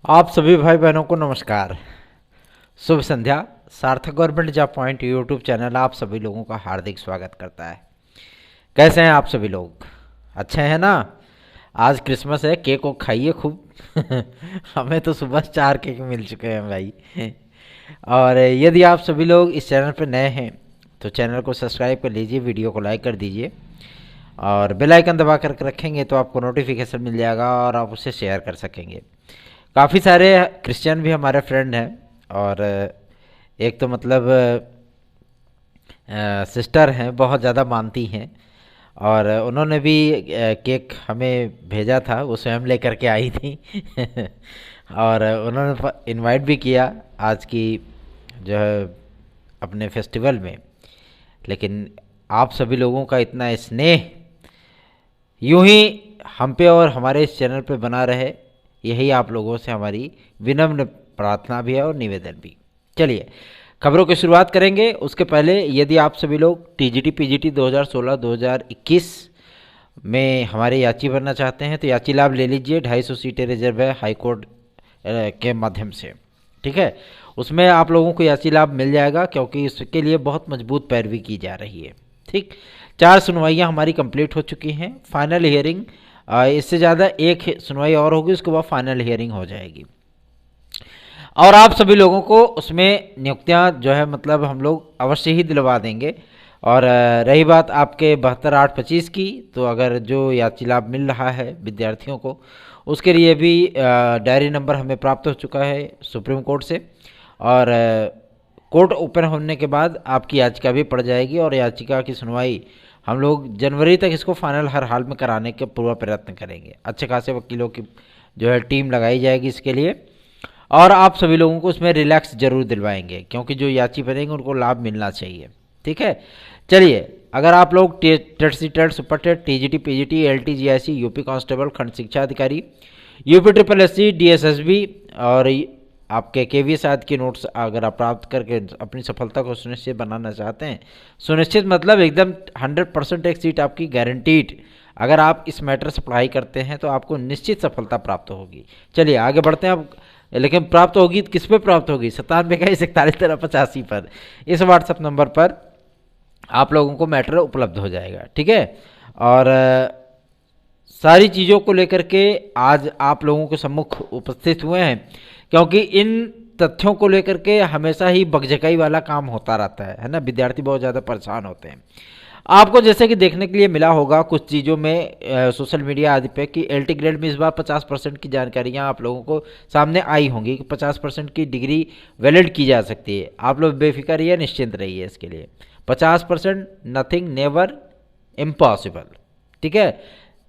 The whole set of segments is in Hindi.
आप सभी भाई बहनों को नमस्कार। शुभ संध्या। सार्थक government job point YouTube channel आप सभी लोगों का हार्दिक स्वागत करता है। कैसे हैं आप सभी लोग? अच्छे हैं ना? आज क्रिसमस है, केक को खाइए खूब। हमें तो सुबह 4 केक मिल चुके हैं भाई। और यदि आप सभी लोग इस चैनल पर नए हैं तो चैनल को सब्सक्राइब कर लीजिए, वीडियो को लाइक कर दीजिए और बेल आइकन दबा कर रखेंगे तो आपको नोटिफिकेशन मिल जाएगा और आप उसे शेयर कर सकेंगे। काफ़ी सारे क्रिश्चियन भी हमारे फ्रेंड हैं और एक तो मतलब सिस्टर हैं, बहुत ज़्यादा मानती हैं और उन्होंने भी केक हमें भेजा था, वो स्वयं लेकर के आई थी। और उन्होंने इनवाइट भी किया आज की जो है अपने फेस्टिवल में। लेकिन आप सभी लोगों का इतना स्नेह यूं ही हम पे और हमारे इस चैनल पे बना रहे, यही आप लोगों से हमारी विनम्र प्रार्थना भी है और निवेदन भी। चलिए खबरों की शुरुआत करेंगे। उसके पहले यदि आप सभी लोग टीजीटी पीजीटी 2016-2021 में हमारे याची बनना चाहते हैं तो याची लाभ ले लीजिए। 250 सीटें रिजर्व है हाई कोर्ट के माध्यम से, ठीक है। उसमें आप लोगों को याची लाभ मिल जाएगा क्योंकि इसके लिए बहुत मजबूत पैरवी की जा रही है, ठीक। 4 सुनवाइयाँ हमारी कंप्लीट हो चुकी हैं। फाइनल हियरिंग इससे ज़्यादा एक सुनवाई और होगी, उसके बाद फाइनल हियरिंग हो जाएगी और आप सभी लोगों को उसमें नियुक्तियां जो है मतलब हम लोग अवश्य ही दिलवा देंगे। और रही बात आपके 72-8-25 की, तो अगर जो याची लाभ मिल रहा है विद्यार्थियों को, उसके लिए भी डायरी नंबर हमें प्राप्त हो चुका है सुप्रीम कोर्ट से और कोर्ट ओपन होने के बाद आपकी याचिका भी पड़ जाएगी और याचिका की सुनवाई हम लोग जनवरी तक इसको फाइनल हर हाल में कराने के पूरा प्रयत्न करेंगे। अच्छे खासे वकीलों की जो है टीम लगाई जाएगी इसके लिए और आप सभी लोगों को उसमें रिलैक्स जरूर दिलवाएंगे क्योंकि जो याची बनेंगे उनको लाभ मिलना चाहिए, ठीक है। चलिए, अगर आप लोग TET C TET super TET TGT PGT LT GIC UP constable खंड शिक्षा अधिकारी यूपी ट्रिपल एससी डीएसएसबी और आपके केवीएस आदि के नोट्स अगर आप प्राप्त करके अपनी सफलता को सुनिश्चित बनाना चाहते हैं, सुनिश्चित मतलब एकदम 100% एक सीट आपकी गारंटीड, अगर आप इस मैटर से पढ़ाई करते हैं तो आपको निश्चित सफलता प्राप्त होगी। चलिए आगे बढ़ते हैं अब। लेकिन प्राप्त होगी किस पे प्राप्त होगी? 97 21 41 13 85 पर, इस व्हाट्सएप नंबर पर आप लोगों को मैटर उपलब्ध हो जाएगा, ठीक है। और सारी चीज़ों को लेकर के आज आप लोगों के सम्मुख उपस्थित हुए हैं क्योंकि इन तथ्यों को लेकर के हमेशा ही बकझकाई वाला काम होता रहता है ना। विद्यार्थी बहुत ज़्यादा परेशान होते हैं। आपको जैसे कि देखने के लिए मिला होगा कुछ चीज़ों में सोशल मीडिया आदि पे कि एलटी ग्रेड में इस बार 50% की जानकारियाँ आप लोगों को सामने आई होंगी कि 50% की डिग्री वैलिड की जा सकती है। आप लोग बेफिक्र रहिए, निश्चिंत रहिए इसके लिए। 50% नथिंग नेवर इम्पॉसिबल, ठीक है।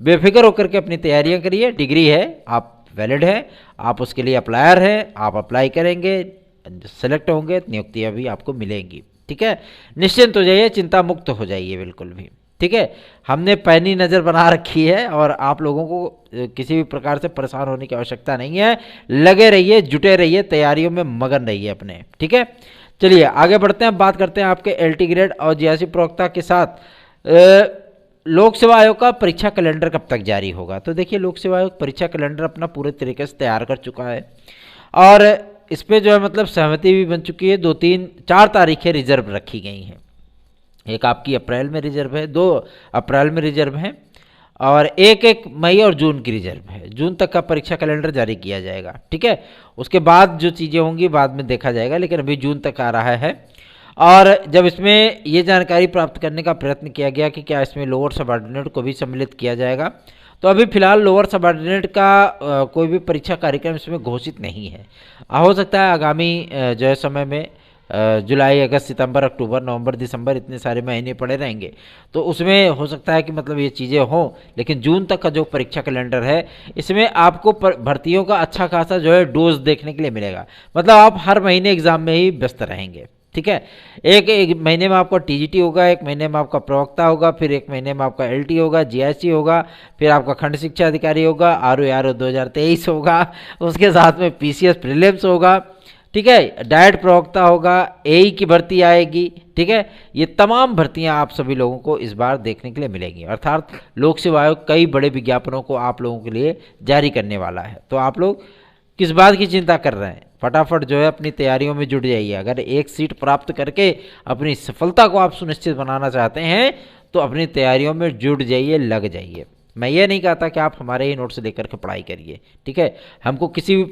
बेफिक्र होकर के अपनी तैयारियां करिए। डिग्री है, आप वैलिड है, आप उसके लिए अप्लायर हैं, आप अप्लाई करेंगे, सेलेक्ट होंगे, नियुक्तियां भी आपको मिलेंगी, ठीक है। निश्चिंत हो जाइए, चिंता मुक्त हो जाइए बिल्कुल भी, ठीक है। हमने पैनी नज़र बना रखी है और आप लोगों को किसी भी प्रकार से परेशान होने की आवश्यकता नहीं है। लगे रहिए, जुटे रहिए, तैयारियों में मगन रहिए अपने, ठीक है। चलिए आगे बढ़ते हैं। बात करते हैं आपके एलटी ग्रेड और जीआईसी प्रवक्ता के साथ लोक सेवा आयोग का परीक्षा कैलेंडर कब तक जारी होगा। तो देखिए, लोक सेवा आयोग परीक्षा कैलेंडर अपना पूरे तरीके से तैयार कर चुका है और इस पर जो है मतलब सहमति भी बन चुकी है। 2-3-4 तारीखें रिजर्व रखी गई हैं। एक आपकी अप्रैल में रिजर्व है, 2 अप्रैल में रिजर्व है और 1 मई और जून की रिजर्व है। जून तक का परीक्षा कैलेंडर जारी किया जाएगा, ठीक है। उसके बाद जो चीज़ें होंगी बाद में देखा जाएगा, लेकिन अभी जून तक आ रहा है। और जब इसमें ये जानकारी प्राप्त करने का प्रयत्न किया गया कि क्या इसमें लोअर सबऑर्डिनेट को भी सम्मिलित किया जाएगा, तो अभी फिलहाल लोअर सबऑर्डिनेट का कोई भी परीक्षा कार्यक्रम इसमें घोषित नहीं है। हो सकता है आगामी जो है समय में जुलाई अगस्त सितंबर अक्टूबर नवंबर दिसंबर इतने सारे महीने पड़े रहेंगे तो उसमें हो सकता है कि मतलब ये चीज़ें हों। लेकिन जून तक का जो परीक्षा कैलेंडर है इसमें आपको भर्तियों का अच्छा खासा जो है डोज देखने के लिए मिलेगा। मतलब आप हर महीने एग्जाम में ही व्यस्त रहेंगे, ठीक है। एक महीने में आपका टीजीटी होगा, एक महीने में आपका प्रवक्ता होगा, फिर एक महीने में आपका एलटी होगा, जीआईसी होगा, फिर आपका खंड शिक्षा अधिकारी होगा, आरओ 2023 होगा, उसके साथ में पीसीएस प्रीलिम्स होगा, ठीक है। डायट प्रवक्ता होगा, एई की भर्ती आएगी, ठीक है। ये तमाम भर्तियां आप सभी लोगों को इस बार देखने के लिए मिलेंगी। अर्थात लोक सेवा आयोग कई बड़े विज्ञापनों को आप लोगों के लिए जारी करने वाला है। तो आप लोग किस बात की चिंता कर रहे हैं? फटाफट जो है अपनी तैयारियों में जुट जाइए। अगर एक सीट प्राप्त करके अपनी सफलता को आप सुनिश्चित बनाना चाहते हैं तो अपनी तैयारियों में जुट जाइए, लग जाइए। मैं ये नहीं कहता कि आप हमारे ही नोट्स लेकर के पढ़ाई करिए, ठीक है। हमको किसी भी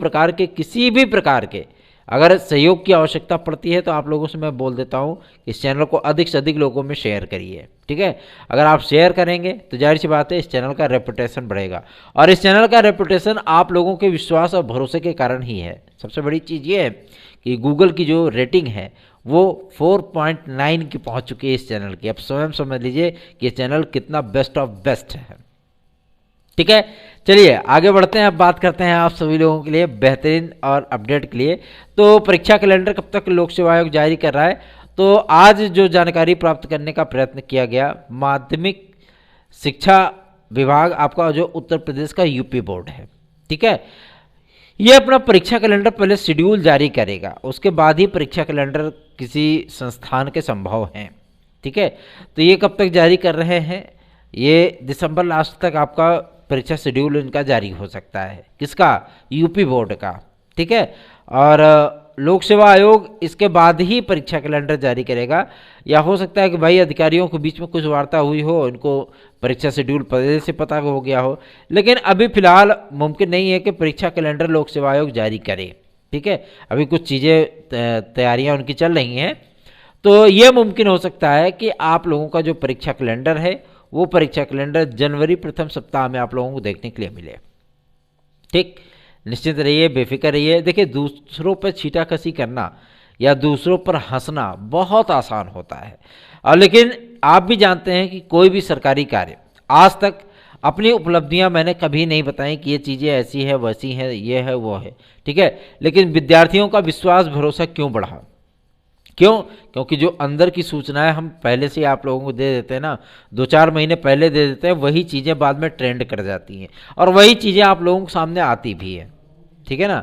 प्रकार के अगर सहयोग की आवश्यकता पड़ती है तो आप लोगों से मैं बोल देता हूँ कि इस चैनल को अधिक से अधिक लोगों में शेयर करिए, ठीक है। अगर आप शेयर करेंगे तो जाहिर सी बात है इस चैनल का रेपुटेशन बढ़ेगा, और इस चैनल का रेपुटेशन आप लोगों के विश्वास और भरोसे के कारण ही है। सबसे बड़ी चीज़ ये है कि गूगल की जो रेटिंग है वो 4.9 की पहुँच चुकी है इस चैनल की। अब स्वयं समझ लीजिए कि ये चैनल कितना बेस्ट ऑफ बेस्ट है, ठीक है। चलिए आगे बढ़ते हैं, अब बात करते हैं आप सभी लोगों के लिए बेहतरीन और अपडेट के लिए। तो परीक्षा कैलेंडर कब तक लोक सेवा आयोग जारी कर रहा है? तो आज जो जानकारी प्राप्त करने का प्रयत्न किया गया, माध्यमिक शिक्षा विभाग आपका जो उत्तर प्रदेश का यूपी बोर्ड है, ठीक है, ये अपना परीक्षा कैलेंडर पहले शेड्यूल जारी करेगा, उसके बाद ही परीक्षा कैलेंडर किसी संस्थान के संभव हैं, ठीक है। तो ये कब तक जारी कर रहे हैं? ये दिसंबर लास्ट तक आपका परीक्षा शेड्यूल इनका जारी हो सकता है। किसका? यूपी बोर्ड का, ठीक है। और लोक सेवा आयोग इसके बाद ही परीक्षा कैलेंडर जारी करेगा, या हो सकता है कि भाई अधिकारियों के बीच में कुछ वार्ता हुई हो, इनको परीक्षा शेड्यूल पहले से पता हो गया हो, लेकिन अभी फिलहाल मुमकिन नहीं है कि परीक्षा कैलेंडर लोक सेवा आयोग जारी करे, ठीक है। अभी कुछ चीज़ें तैयारियां उनकी चल रही हैं, तो ये मुमकिन हो सकता है कि आप लोगों का जो परीक्षा कैलेंडर है वो परीक्षा कैलेंडर जनवरी प्रथम सप्ताह में आप लोगों को देखने के लिए मिले, ठीक। निश्चिंत रहिए, बेफिक्र रहिए। देखिए, दूसरों पर छीटाकसी करना या दूसरों पर हंसना बहुत आसान होता है, और लेकिन आप भी जानते हैं कि कोई भी सरकारी कार्य आज तक अपनी उपलब्धियां मैंने कभी नहीं बताई कि ये चीज़ें ऐसी है वैसी हैं, ये है वो है, ठीक है। लेकिन विद्यार्थियों का विश्वास भरोसा क्यों बढ़ा? क्यों? क्योंकि जो अंदर की सूचनाएं हम पहले से आप लोगों को दे देते हैं ना, 2-4 महीने पहले दे देते हैं, वही चीज़ें बाद में ट्रेंड कर जाती हैं और वही चीज़ें आप लोगों के सामने आती भी हैं, ठीक है ना।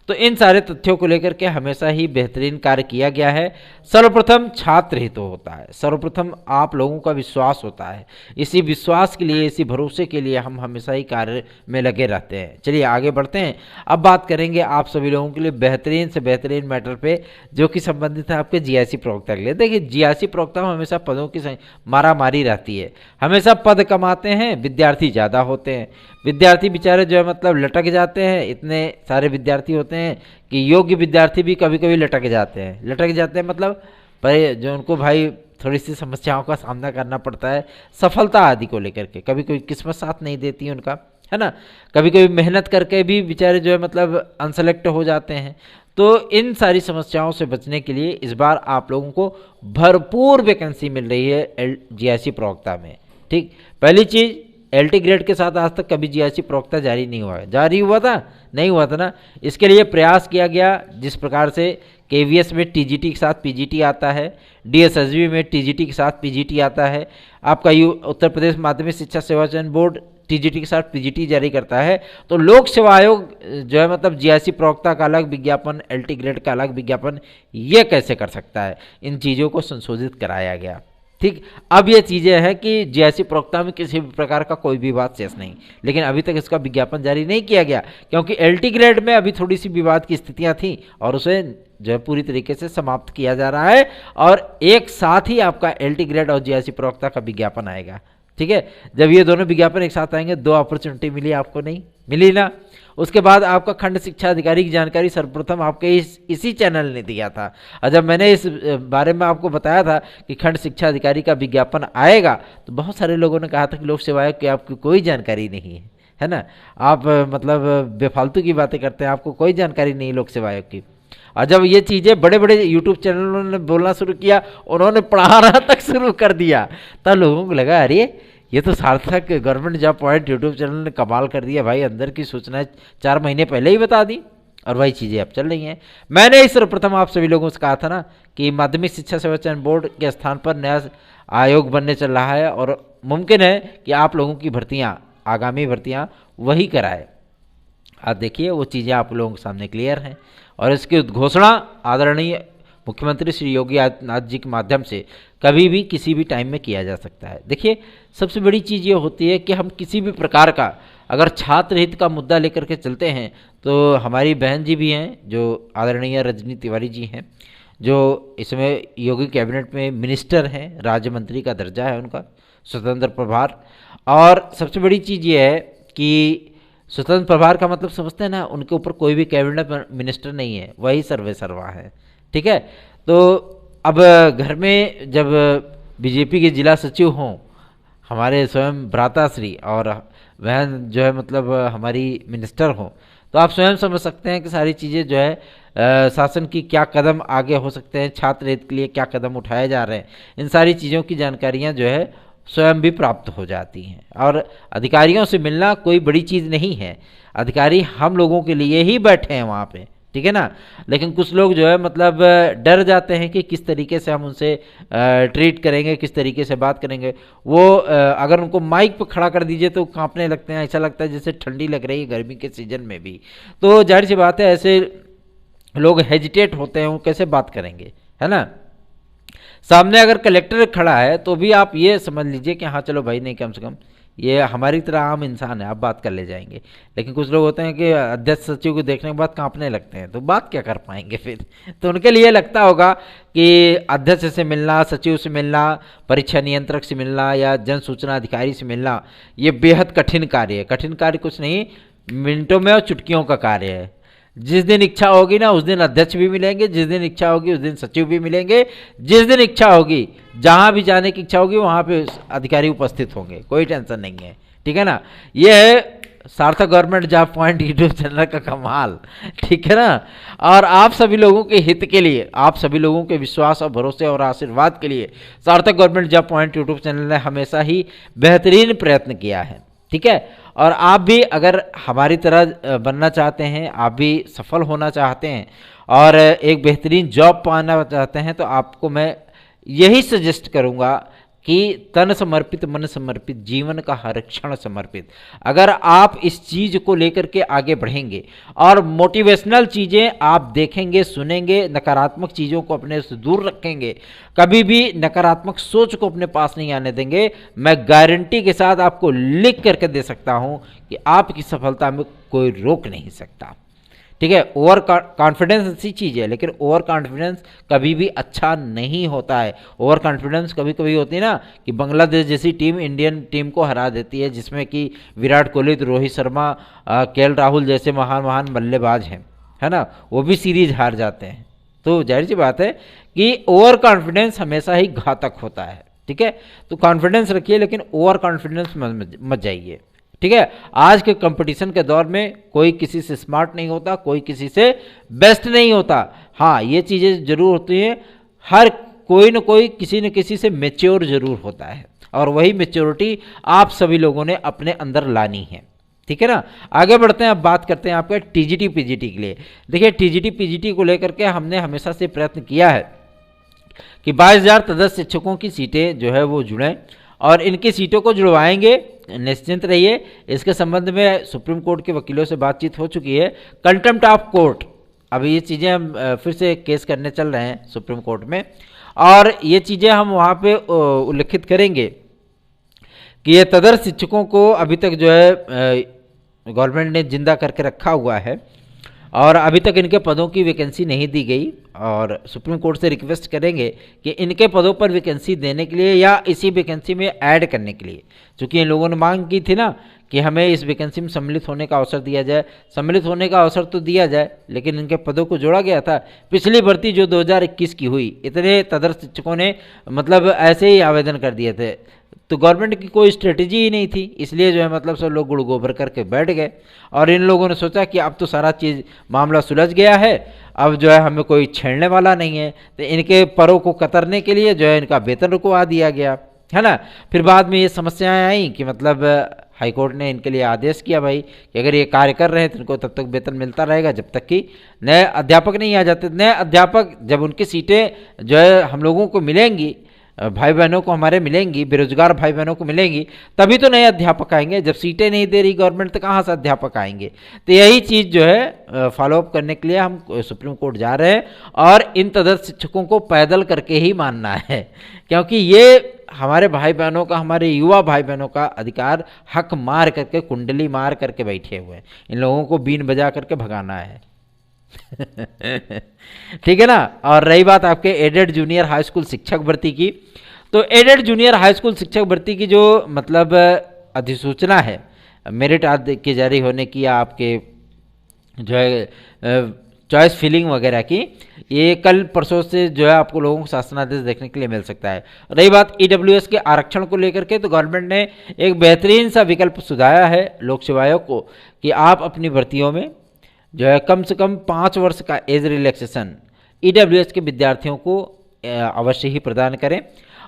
तो इन सारे तथ्यों को लेकर के हमेशा ही बेहतरीन कार्य किया गया है। सर्वप्रथम छात्र हित होता है, सर्वप्रथम आप लोगों का विश्वास होता है। इसी विश्वास के लिए, इसी भरोसे के लिए हम हमेशा ही कार्य में लगे रहते हैं। चलिए आगे बढ़ते हैं। अब बात करेंगे आप सभी लोगों के लिए बेहतरीन से बेहतरीन मैटर पे, जो कि संबंधित है आपके जीआईसी प्रवक्ता के लिए। देखिए, जीआईसी प्रवक्ता में हमेशा पदों की मारा मारी रहती है, हमेशा पद कमाते हैं, विद्यार्थी ज़्यादा होते हैं, विद्यार्थी बेचारे जो है मतलब लटक जाते हैं। इतने सारे विद्यार्थी होते हैं कि योग्य विद्यार्थी भी कभी कभी लटक जाते हैं मतलब पर जो उनको भाई थोड़ी सी समस्याओं का सामना करना पड़ता है सफलता आदि को लेकर के। कभी कभी किस्मत साथ नहीं देती उनका, है ना, कभी कभी मेहनत करके भी बेचारे जो है मतलब अनसेलेक्ट हो जाते हैं। तो इन सारी समस्याओं से बचने के लिए इस बार आप लोगों को भरपूर वैकेंसी मिल रही है जीआईसी प्रवक्ता में, ठीक। पहली चीज़, एलटी ग्रेड के साथ आज तक कभी जीआईसी प्रवक्ता जारी नहीं हुआ है। जारी हुआ था? नहीं हुआ था ना। इसके लिए प्रयास किया गया, जिस प्रकार से केवीएस में टीजीटी के साथ पीजीटी आता है, डीएसएसबी में टीजीटी के साथ पीजीटी आता है, आपका उत्तर प्रदेश माध्यमिक शिक्षा सेवा चयन बोर्ड टीजीटी के साथ पीजीटी जारी करता है। तो लोक सेवा आयोग जो है मतलब जीआईसी प्रवक्ता का अलग विज्ञापन, एलटी ग्रेड का अलग विज्ञापन, ये कैसे कर सकता है? इन चीज़ों को संशोधित कराया गया, ठीक। अब ये चीज़ें हैं कि जीआईसी प्रवक्ता में किसी भी प्रकार का कोई भी विवाद शेष नहीं, लेकिन अभी तक इसका विज्ञापन जारी नहीं किया गया, क्योंकि एलटी ग्रेड में अभी थोड़ी सी विवाद की स्थितियां थी और उसे जो है पूरी तरीके से समाप्त किया जा रहा है, और एक साथ ही आपका एलटी ग्रेड और जीआईसी प्रवक्ता का विज्ञापन आएगा, ठीक है। जब ये दोनों विज्ञापन एक साथ आएंगे, 2 अपॉर्चुनिटी मिली आपको, नहीं मिली ना। उसके बाद आपका खंड शिक्षा अधिकारी की जानकारी सर्वप्रथम आपके इसी चैनल ने दिया था, और जब मैंने इस बारे में आपको बताया था कि खंड शिक्षा अधिकारी का विज्ञापन आएगा, तो बहुत सारे लोगों ने कहा था कि लोक सेवा आयोग की आपकी कोई जानकारी नहीं है ना, आप मतलब बेफालतू की बातें करते हैं, आपको कोई जानकारी नहीं लोक सेवा आयोग की। और जब ये चीज़ें बड़े बड़े यूट्यूब चैनलों ने बोलना शुरू किया, उन्होंने पढ़ाना तक शुरू कर दिया, तब लोगों को लगा अरे ये तो सार्थक government job point YouTube channel ने कमाल कर दिया भाई, अंदर की सूचनाएं 4 महीने पहले ही बता दी, और वही चीज़ें अब चल रही हैं। मैंने इस सर्वप्रथम आप सभी लोगों से कहा था ना कि माध्यमिक शिक्षा सेवा चयन बोर्ड के स्थान पर नया आयोग बनने चल रहा है, और मुमकिन है कि आप लोगों की भर्तियाँ, आगामी भर्तियाँ वही कराए। आज देखिए वो चीज़ें आप लोगों के सामने क्लियर हैं, और इसकी उद्घोषणा आदरणीय मुख्यमंत्री श्री योगी आदित्यनाथ जी के माध्यम से कभी भी किसी भी टाइम में किया जा सकता है। देखिए, सबसे बड़ी चीज़ ये होती है कि हम किसी भी प्रकार का अगर छात्र हित का मुद्दा लेकर के चलते हैं तो हमारी बहन जी भी हैं जो आदरणीय रजनी तिवारी जी हैं, जो इसमें योगी कैबिनेट में मिनिस्टर हैं, राज्य मंत्री का दर्जा है उनका, स्वतंत्र प्रभार। और सबसे बड़ी चीज़ ये है कि स्वतंत्र प्रभार का मतलब समझते हैं ना, उनके ऊपर कोई भी कैबिनेट मिनिस्टर नहीं है, वही सर्वे सर्वा है। ठीक है, तो अब घर में जब बीजेपी के जिला सचिव हों हमारे स्वयं भ्राताश्री, और बहन जो है मतलब हमारी मिनिस्टर हों, तो आप स्वयं समझ सकते हैं कि सारी चीज़ें जो है शासन की क्या कदम आगे हो सकते हैं, छात्र हित के लिए क्या कदम उठाए जा रहे हैं, इन सारी चीज़ों की जानकारियाँ जो है स्वयं भी प्राप्त हो जाती हैं। और अधिकारियों से मिलना कोई बड़ी चीज़ नहीं है, अधिकारी हम लोगों के लिए ही बैठे हैं वहाँ पे, ठीक है ना। लेकिन कुछ लोग जो है मतलब डर जाते हैं कि किस तरीके से हम उनसे ट्रीट करेंगे, किस तरीके से बात करेंगे। वो अगर उनको माइक पर खड़ा कर दीजिए तो कांपने लगते हैं, ऐसा लगता है जैसे ठंडी लग रही है गर्मी के सीजन में भी। तो जाहिर सी बात है ऐसे लोग हेजिटेट होते हैं, वो कैसे बात करेंगे, है ना। सामने अगर कलेक्टर खड़ा है तो भी आप ये समझ लीजिए कि हाँ चलो भाई, नहीं कम से कम ये हमारी तरह आम इंसान है, आप बात कर ले जाएंगे। लेकिन कुछ लोग होते हैं कि अध्यक्ष सचिव को देखने के बाद कांपने लगते हैं, तो बात क्या कर पाएंगे फिर। तो उनके लिए लगता होगा कि अध्यक्ष से मिलना, सचिव से मिलना, परीक्षा नियंत्रक से मिलना या जन सूचना अधिकारी से मिलना, ये बेहद कठिन कार्य है। कठिन कार्य कुछ नहीं, मिनटों में और चुटकियों का कार्य है। जिस दिन इच्छा होगी ना उस दिन अध्यक्ष भी मिलेंगे, जिस दिन इच्छा होगी उस दिन सचिव भी मिलेंगे, जिस दिन इच्छा होगी जहां भी जाने की इच्छा होगी वहां पे अधिकारी उपस्थित होंगे, कोई टेंशन नहीं है, ठीक है ना। ये है सार्थक government job point YouTube channel का कमाल, ठीक है ना। और आप सभी लोगों के हित के लिए, आप सभी लोगों के विश्वास और भरोसे और आशीर्वाद के लिए सार्थक government job point YouTube channel ने हमेशा ही बेहतरीन प्रयत्न किया है, ठीक है। और आप भी अगर हमारी तरह बनना चाहते हैं, आप भी सफल होना चाहते हैं और एक बेहतरीन जॉब पाना चाहते हैं, तो आपको मैं यही सजेस्ट करूंगा कि तन समर्पित, मन समर्पित, जीवन का हर क्षण समर्पित। अगर आप इस चीज़ को लेकर के आगे बढ़ेंगे और मोटिवेशनल चीज़ें आप देखेंगे, सुनेंगे, नकारात्मक चीज़ों को अपने से दूर रखेंगे, कभी भी नकारात्मक सोच को अपने पास नहीं आने देंगे, मैं गारंटी के साथ आपको लिख करके दे सकता हूं कि आपकी सफलता में कोई रोक नहीं सकता, ठीक है। ओवर कॉन्फिडेंस अच्छी चीज़ है, लेकिन ओवर कॉन्फिडेंस कभी भी अच्छा नहीं होता है। ओवर कॉन्फिडेंस कभी कभी होती है ना कि बांग्लादेश जैसी टीम इंडियन टीम को हरा देती है, जिसमें कि विराट कोहली, रोहित शर्मा, केएल राहुल जैसे महान महान बल्लेबाज हैं, है ना, वो भी सीरीज हार जाते हैं। तो जाहिर सी बात है कि ओवर कॉन्फिडेंस हमेशा ही घातक होता है, ठीक है। तो कॉन्फिडेंस रखिए लेकिन ओवर कॉन्फिडेंस मत जाइए, ठीक है। आज के कंपटीशन के दौर में कोई किसी से स्मार्ट नहीं होता, कोई किसी से बेस्ट नहीं होता। हाँ, ये चीज़ें जरूर होती हैं, हर कोई न कोई किसी न किसी से मेच्योर जरूर होता है, और वही मेच्योरिटी आप सभी लोगों ने अपने अंदर लानी है, ठीक है ना। आगे बढ़ते हैं, अब बात करते हैं आपके टीजीटी पीजीटी के लिए। देखिए, टीजीटी पीजीटी को लेकर के हमने हमेशा से प्रयत्न किया है कि 22,000 तदस्थ शिक्षकों की सीटें जो है वो जुड़ें, और इनकी सीटों को जुड़वाएंगे, निश्चिंत रहिए। इसके संबंध में सुप्रीम कोर्ट के वकीलों से बातचीत हो चुकी है। कंटेम्प्ट ऑफ कोर्ट, अभी ये चीज़ें हम फिर से केस करने चल रहे हैं सुप्रीम कोर्ट में, और ये चीज़ें हम वहाँ पे उल्लिखित करेंगे कि ये तदर्थ शिक्षकों को अभी तक जो है गवर्नमेंट ने जिंदा करके रखा हुआ है, और अभी तक इनके पदों की वैकेंसी नहीं दी गई, और सुप्रीम कोर्ट से रिक्वेस्ट करेंगे कि इनके पदों पर वैकेंसी देने के लिए या इसी वैकेंसी में ऐड करने के लिए, क्योंकि इन लोगों ने मांग की थी ना कि हमें इस वैकेंसी में सम्मिलित होने का अवसर दिया जाए। सम्मिलित होने का अवसर तो दिया जाए, लेकिन इनके पदों को जोड़ा गया था। पिछली भर्ती जो 2021 की हुई, इतने तदर्थ शिक्षकों ने मतलब ऐसे ही आवेदन कर दिए थे, तो गवर्नमेंट की कोई स्ट्रेटेजी ही नहीं थी, इसलिए जो है मतलब सब लोग गुड़ गोबर करके बैठ गए, और इन लोगों ने सोचा कि अब तो सारा चीज़ मामला सुलझ गया है, अब जो है हमें कोई छेड़ने वाला नहीं है, तो इनके परों को कतरने के लिए जो है इनका वेतन रुकवा दिया गया, है ना। फिर बाद में ये समस्याएं आई कि मतलब हाईकोर्ट ने इनके लिए आदेश किया भाई कि अगर ये कार्य कर रहे हैं तो इनको तब तक वेतन मिलता रहेगा जब तक कि नए अध्यापक नहीं आ जाते। नए अध्यापक जब उनकी सीटें जो है हम लोगों को मिलेंगी, भाई बहनों को हमारे मिलेंगी, बेरोजगार भाई बहनों को मिलेंगी, तभी तो नए अध्यापक आएंगे। जब सीटें नहीं दे रही गवर्नमेंट तो कहाँ से अध्यापक आएंगे। तो यही चीज़ जो है फॉलोअप करने के लिए हम सुप्रीम कोर्ट जा रहे हैं, और इन तदर्थ शिक्षकों को पैदल करके ही मानना है, क्योंकि ये हमारे भाई बहनों का, हमारे युवा भाई बहनों का अधिकार हक मार करके, कुंडली मार करके बैठे हुए हैं। इन लोगों को बीन बजा करके भगाना है। ठीक है ना। और रही बात आपके एडेड जूनियर हाई स्कूल शिक्षक भर्ती की, तो एडेड जूनियर हाई स्कूल शिक्षक भर्ती की जो मतलब अधिसूचना है मेरिट आदि के जारी होने की, या आपके जो है चॉइस फिलिंग वगैरह की, ये कल परसों से जो है आपको लोगों को शासनादेश देखने के लिए मिल सकता है। रही बात ईडब्ल्यूएस के आरक्षण को लेकर के, तो गवर्नमेंट ने एक बेहतरीन सा विकल्प सुझाया है लोक सेवा आयोग को कि आप अपनी भर्तियों में जो है कम से कम 5 वर्ष का एज रिलैक्सेशन ईडब्ल्यूएस के विद्यार्थियों को अवश्य ही प्रदान करें।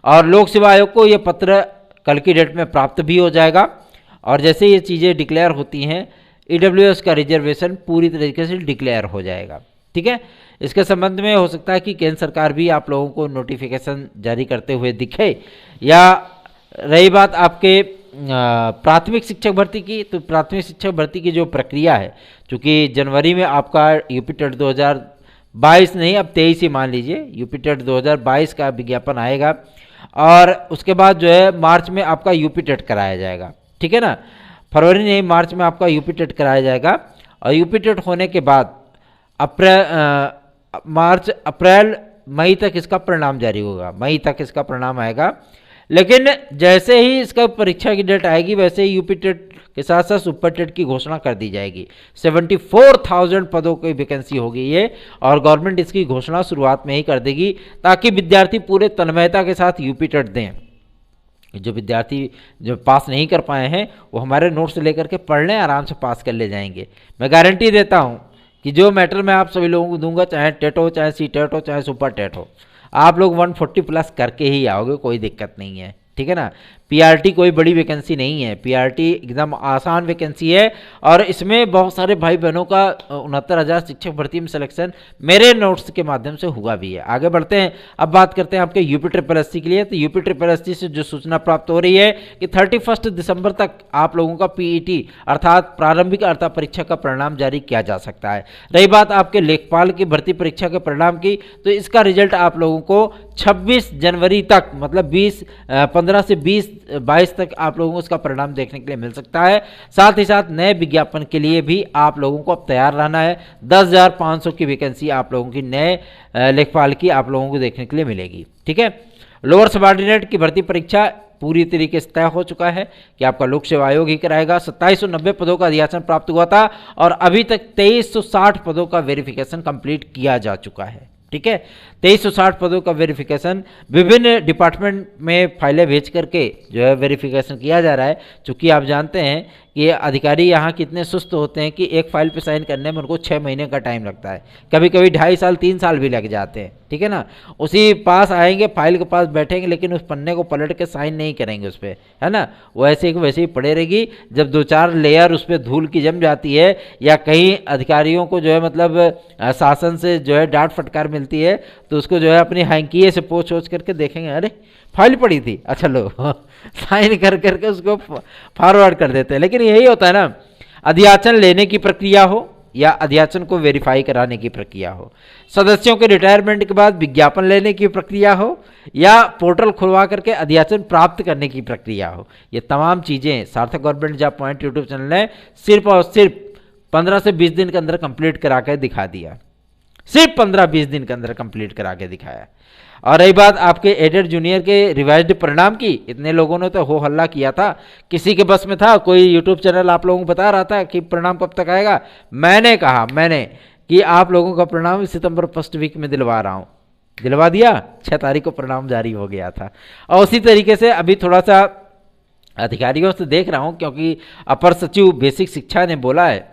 और लोक सेवा आयोग को ये पत्र कल की डेट में प्राप्त भी हो जाएगा, और जैसे ये चीज़ें डिक्लेयर होती हैं ईडब्ल्यूएस का रिजर्वेशन पूरी तरीके से डिक्लेयर हो जाएगा। ठीक है। इसके संबंध में हो सकता है कि केंद्र सरकार भी आप लोगों को नोटिफिकेशन जारी करते हुए दिखे। या रही बात आपके प्राथमिक शिक्षक भर्ती की, तो प्राथमिक शिक्षक भर्ती की जो प्रक्रिया है, चूँकि जनवरी में आपका यूपी टेट 2022 नहीं, अब 23 ही मान लीजिए, यूपी टेट 2022 का विज्ञापन आएगा, और उसके बाद जो है मार्च में आपका यूपी टेट कराया जाएगा। ठीक है ना। फरवरी नहीं, मार्च में आपका यूपी टेट कराया जाएगा, और यूपी टेट होने के बाद मार्च अप्रैल मई तक इसका परिणाम जारी होगा, मई तक इसका परिणाम आएगा। लेकिन जैसे ही इसका परीक्षा की डेट आएगी, वैसे ही यूपी टेट के साथ साथ सुपर टेट की घोषणा कर दी जाएगी। 74,000 पदों की वैकेंसी होगी ये, और गवर्नमेंट इसकी घोषणा शुरुआत में ही कर देगी, ताकि विद्यार्थी पूरे तन्मयता के साथ यूपी टेट दें। जो विद्यार्थी जो पास नहीं कर पाए हैं, वो हमारे नोट्स लेकर के पढ़ लें, आराम से पास कर ले जाएंगे। मैं गारंटी देता हूँ कि जो मैटर मैं आप सभी लोगों को दूंगा, चाहे टेट हो, चाहे सी टेट हो, चाहे सुपर टेट हो, आप लोग 140 प्लस करके ही आओगे, कोई दिक्कत नहीं है। ठीक है ना। पीआरटी कोई बड़ी वैकेंसी नहीं है, पीआरटी एकदम आसान वैकेंसी है, और इसमें बहुत सारे भाई बहनों का 69,000 शिक्षक भर्ती में सिलेक्शन मेरे नोट्स के माध्यम से हुआ भी है। आगे बढ़ते हैं, अब बात करते हैं आपके यूपी ट्रिपल एससी के लिए। तो यूपी ट्रिपल एससी से जो सूचना प्राप्त हो रही है कि 31 दिसंबर तक आप लोगों का पीईटी अर्थात प्रारंभिक अर्हता परीक्षा का परिणाम जारी किया जा सकता है। रही बात आपके लेखपाल की भर्ती परीक्षा के परिणाम की, तो इसका रिजल्ट आप लोगों को 26 जनवरी तक, मतलब 15 से 22 तक आप लोगों को इसका परिणाम देखने के लिए मिल सकता है। साथ ही साथ नए विज्ञापन के लिए भी आप लोगों को अब तैयार रहना है। 10,500 की वैकेंसी आप लोगों की नए लेखपाल की आप लोगों को देखने के लिए मिलेगी। ठीक है। लोअर सबऑर्डिनेट की भर्ती परीक्षा पूरी तरीके से तय हो चुका है कि आपका लोक सेवा आयोग ही कराएगा। 2790 पदों का अधियाचन प्राप्त हुआ था, और अभी तक 2360 पदों का वेरिफिकेशन कंप्लीट किया जा चुका है। ठीक है। 2360 पदों का वेरिफिकेशन विभिन्न डिपार्टमेंट में फाइलें भेज करके जो है वेरिफिकेशन किया जा रहा है। चूँकि आप जानते हैं कि अधिकारी यहाँ कितने सुस्त होते हैं कि एक फाइल पे साइन करने में उनको 6 महीने का टाइम लगता है, कभी कभी 2.5 साल 3 साल भी लग जाते हैं। ठीक है ना। उसी पास आएंगे, फाइल के पास बैठेंगे, लेकिन उस पन्ने को पलट के साइन नहीं करेंगे उस पर, है ना। वो ऐसे ही वैसे ही पड़े रहेगी। जब 2-4 लेयर उस पर धूल की जम जाती है, या कहीं अधिकारियों को जो है मतलब शासन से जो है डांट फटकार मिलती है, तो उसको जो है अपनी हैंकिए से पोंछ ओछ करके देखेंगे, अरे फाइल पड़ी थी, अच्छा लो साइन कर करके उसको फॉरवर्ड कर देते हैं। लेकिन यही होता है ना, अधियाचन लेने की प्रक्रिया हो या अधियाचन को वेरीफाई कराने की प्रक्रिया हो, सदस्यों के रिटायरमेंट के बाद विज्ञापन लेने की प्रक्रिया हो, या पोर्टल खुलवा करके अधियाचन प्राप्त करने की प्रक्रिया हो, ये तमाम चीज़ें सार्थक government job point YouTube channel ने सिर्फ और सिर्फ 15 से 20 दिन के अंदर कंप्लीट करा के दिखा दिया। सिर्फ 15-20 दिन के अंदर कंप्लीट करा के दिखाया। और रही बात आपके एडेड जूनियर के रिवाइज्ड परिणाम की, इतने लोगों ने तो हो हल्ला किया था, किसी के बस में था, कोई यूट्यूब चैनल आप लोगों को बता रहा था कि परिणाम कब तक आएगा, मैंने कि आप लोगों का परिणाम सितंबर फर्स्ट वीक में दिलवा रहा हूँ, दिलवा दिया। 6 तारीख को परिणाम जारी हो गया था। और उसी तरीके से अभी थोड़ा सा अधिकारियों से देख रहा हूँ, क्योंकि अपर सचिव बेसिक शिक्षा ने बोला है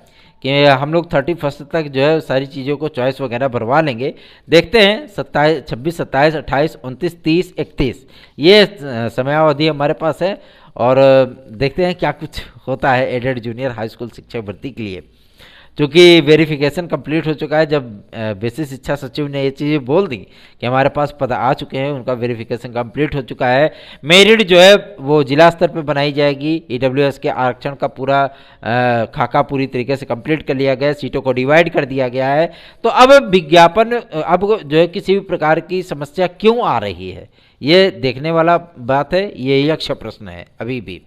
कि हम लोग 31 तक जो है सारी चीज़ों को चॉइस वगैरह भरवा लेंगे। देखते हैं 27, 26, 27, 28, 29, 30, 31 ये समयावधि हमारे पास है, और देखते हैं क्या कुछ होता है एडेड जूनियर हाई स्कूल शिक्षक भर्ती के लिए। चूँकि वेरिफिकेशन कंप्लीट हो चुका है, जब बेसिक शिक्षा सचिव ने ये चीज़ें बोल दी कि हमारे पास पद आ चुके हैं, उनका वेरिफिकेशन कंप्लीट हो चुका है, मेरिट जो है वो जिला स्तर पे बनाई जाएगी, ईडब्ल्यूएस के आरक्षण का पूरा खाका पूरी तरीके से कंप्लीट कर लिया गया है, सीटों को डिवाइड कर दिया गया है। तो अब विज्ञापन, अब जो है किसी भी प्रकार की समस्या क्यों आ रही है, ये देखने वाला बात है, ये यक्ष प्रश्न है अभी भी।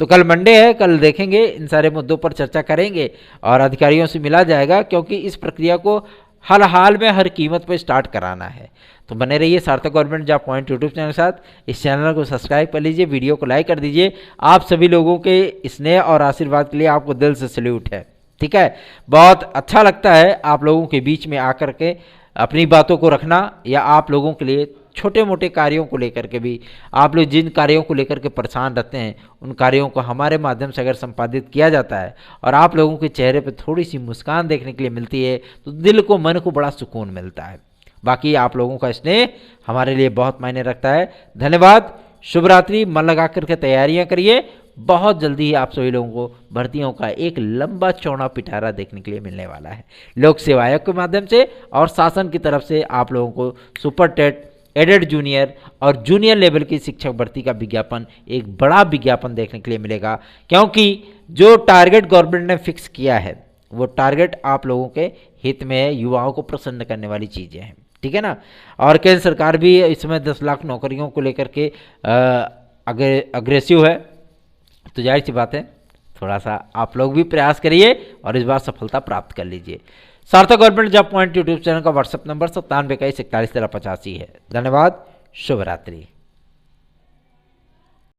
तो कल मंडे है, कल देखेंगे, इन सारे मुद्दों पर चर्चा करेंगे और अधिकारियों से मिला जाएगा, क्योंकि इस प्रक्रिया को हर हाल में हर कीमत पर स्टार्ट कराना है। तो बने रहिए सार्थक government job point YouTube channel के साथ। इस चैनल को सब्सक्राइब कर लीजिए, वीडियो को लाइक कर दीजिए। आप सभी लोगों के स्नेह और आशीर्वाद के लिए आपको दिल से सैल्यूट है। ठीक है, बहुत अच्छा लगता है आप लोगों के बीच में आकर के अपनी बातों को रखना, या आप लोगों के लिए छोटे मोटे कार्यों को लेकर के भी, आप लोग जिन कार्यों को लेकर के परेशान रहते हैं, उन कार्यों को हमारे माध्यम से अगर संपादित किया जाता है और आप लोगों के चेहरे पे थोड़ी सी मुस्कान देखने के लिए मिलती है, तो दिल को, मन को बड़ा सुकून मिलता है। बाकी आप लोगों का स्नेह हमारे लिए बहुत मायने रखता है। धन्यवाद, शुभ रात्रि, मन लगा करके तैयारियां करिए। बहुत जल्दी ही आप सभी लोगों को भर्तियों का एक लंबा चौड़ा पिटारा देखने के लिए मिलने वाला है, लोक सेवा आयोग के माध्यम से और शासन की तरफ से। आप लोगों को सुपर टेट, एडेड जूनियर और जूनियर लेवल की शिक्षक भर्ती का विज्ञापन, एक बड़ा विज्ञापन देखने के लिए मिलेगा, क्योंकि जो टारगेट गवर्नमेंट ने फिक्स किया है वो टारगेट आप लोगों के हित में है, युवाओं को प्रसन्न करने वाली चीज़ें हैं। ठीक है ना। और केंद्र सरकार भी इस समय 10 लाख नौकरियों को लेकर के अग्रेसिव है, तो जाहिर सी बात है थोड़ा सा आप लोग भी प्रयास करिए और इस बार सफलता प्राप्त कर लीजिए। सार्थक government job point YouTube channel का व्हाट्सएप नंबर 9721411385 है। धन्यवाद, शुभ रात्रि।